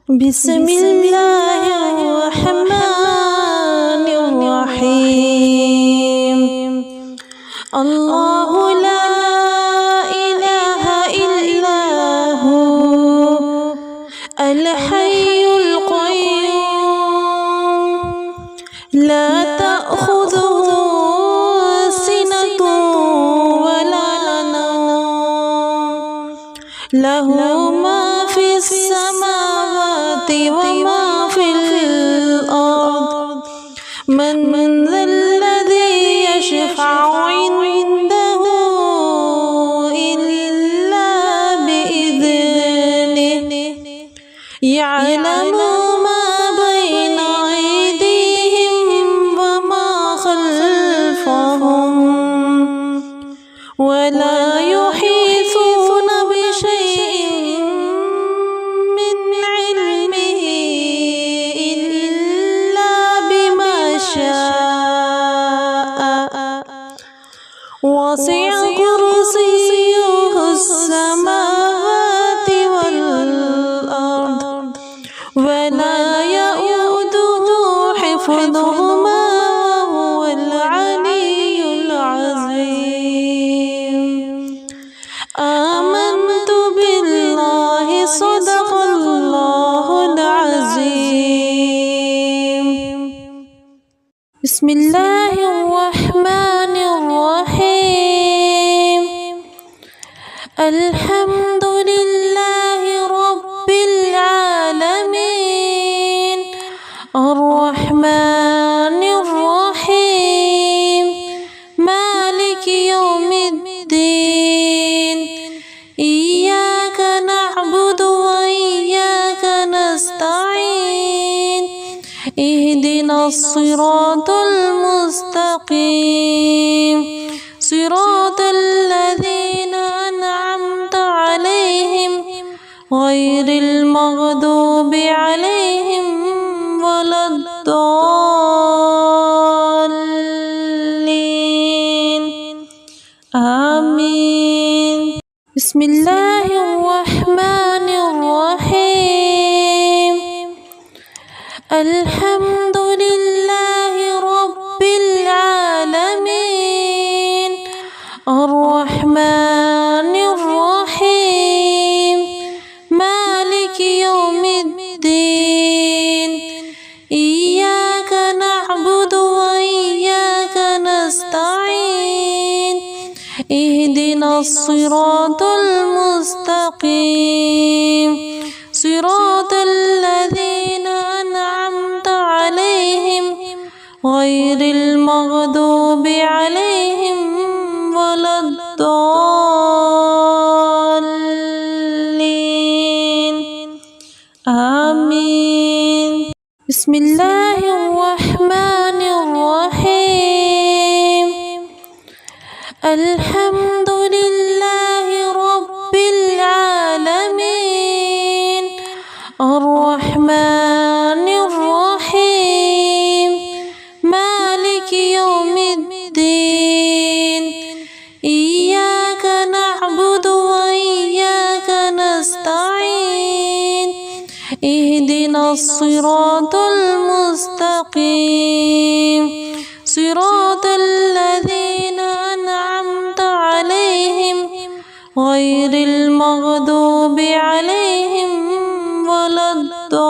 بسم الله الرحمن الرحيم. الله لا إله إلا هو الحي القيوم لا تأخذه سنة ولا نوم له ما في السماوات وما في الأرض من ذا الذي يشفع عنده إلا بإذنه يعلم ما بين أيديهم وما خلفهم ولا يحيطون بشيء من علمه إلا بما شاء وسع كرسيه السماوات والأرض ولا يؤوده حفظهما وهو العلي العظيم. آمنت بالله صدق الله العظيم. بسم الله الرحمن الرحيم. الحمد لله رب العالمين الرحمن الرحيم مالك يوم الدين إياك نعبد وإياك نستعين اهدنا الصراط المستقيم صراط الذين أنعمت عليهم غير المغضوب عليهم ولا الضالين آمين. بسم الله الرحمن الرحيم. الحمد لله رب العالمين الرحمن الرحيم مالك يوم الدين إياك نعبد وإياك نستعين اهدنا الصراط المستقيم صراط الذين أنعمت عليهم غير المغضوب عليهم ولا الضالين آمين. بسم الله الرحمن الرحيم. الحمد لله رب العالمين الرحمن الرحيم مالك يوم الدين إياك نعبد وإياك نستعين اهدنا الصراط المستقيم صراط الذين أنعمت عليهم غير المغضوب عليهم ولا الضالين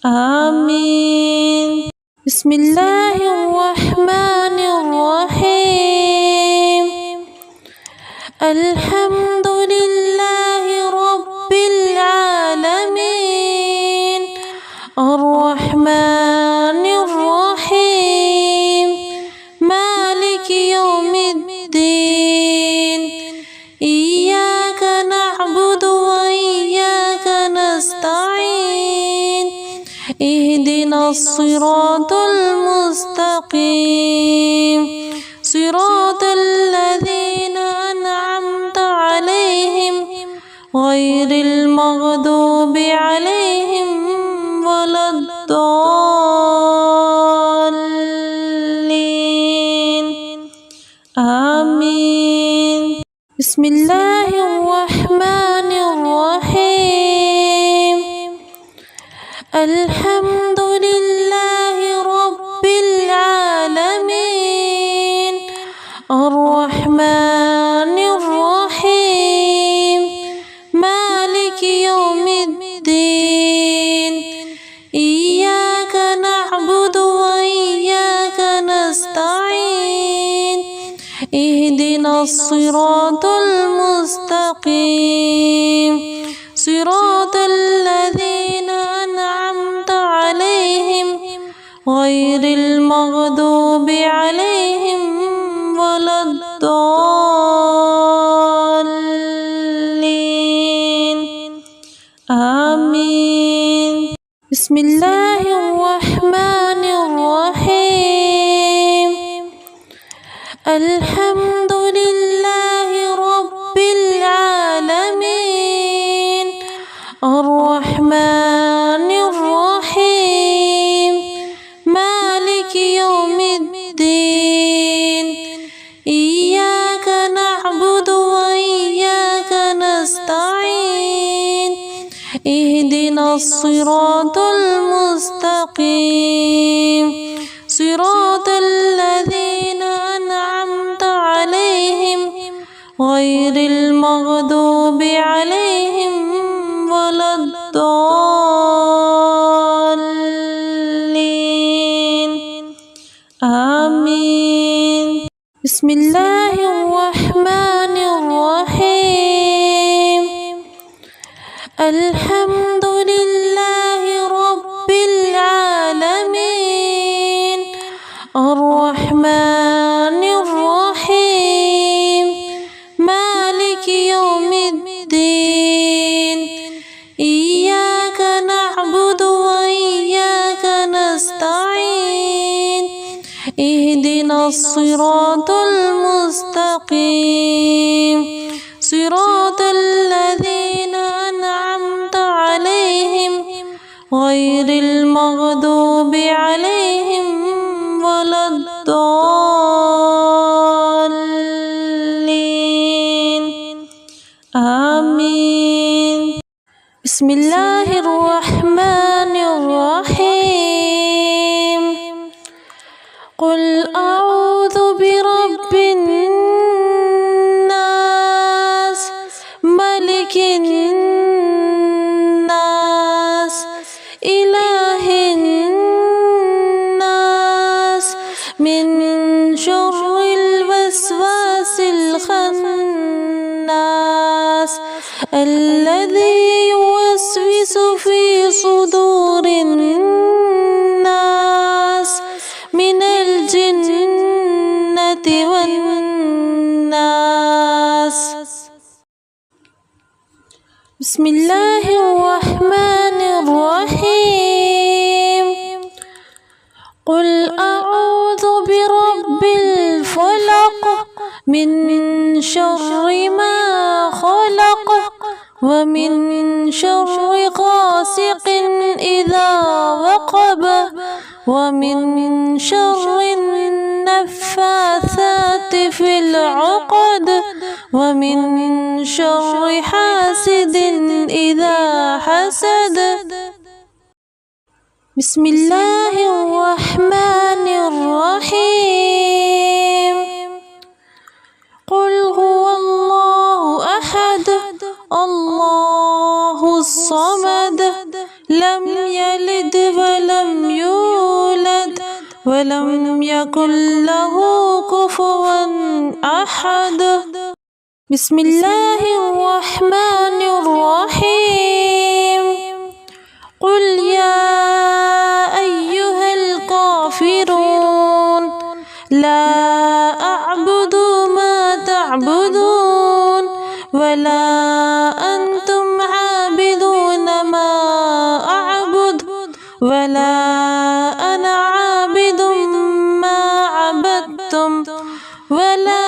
آمين. بسم الله الرحمن الرحيم. الحمد لله رب العالمين الرحمن الرحيم مالك يوم الدين إياك نعبد وإياك نستعين اهدنا الصراط المستقيم صراط الذين أنعمت عليهم غير المغضوب عليهم ولا الضالين آمين. بسم الله الرحمن الرحيم الحمد لله رب العالمين الرحمن الرحيم مالك يوم الدين إياك نعبد وإياك نستعين اهدنا الصراط المستقيم صراط الذين أنعمت عليهم غير المغضوب عليهم ولا الضالين آمين بسم الله الرحمن الرحيم الحمد لله رب العالمين الرحمن الرحيم مالك يوم الدين إياك نعبد وإياك نستعين اهدنا الصراط المستقيم صراط الذين أنعمت عليهم غير المغضوب عليهم ولا الضالين آمين بسم الله الرحمن الرحيم الحمد لله رب العالمين الرحمن الرحيم مالك يوم الدين إياك نعبد وإياك نستعين اهدنا الصراط المستقيم صراط الذين أنعمت عليهم غير المغضوب عليهم ولا الضالين آمين بسم الله الرحمن الرحيم قل أعوذ برب الناس ملك الناس إله الناس من شر الوسواس الخناس الذي يوسوس في صدور الناس من الجنة والناس بسم الله الرحمن الرحيم قل أعوذ برب الفلق من شر ما خلق ومن شر غاسق إذا وقب ومن شر النفاثات في العقد ومن شر حاسد إذا حسد بسم الله الرحمن الرحيم قل هو الله أحد الله الصمد لم يلد ولم يولد ولم يكن له كفوا أحد بسم الله الرحمن الرحيم قل يا أيها الكافرون لا أعبد ما تعبدون ولا أنتم عابدون ما أعبد ولا أنا عابد ما عبدتم ولا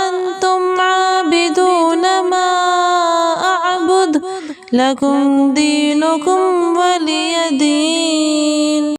أنتم عابدون ما أعبد لكم دينكم ولي دين.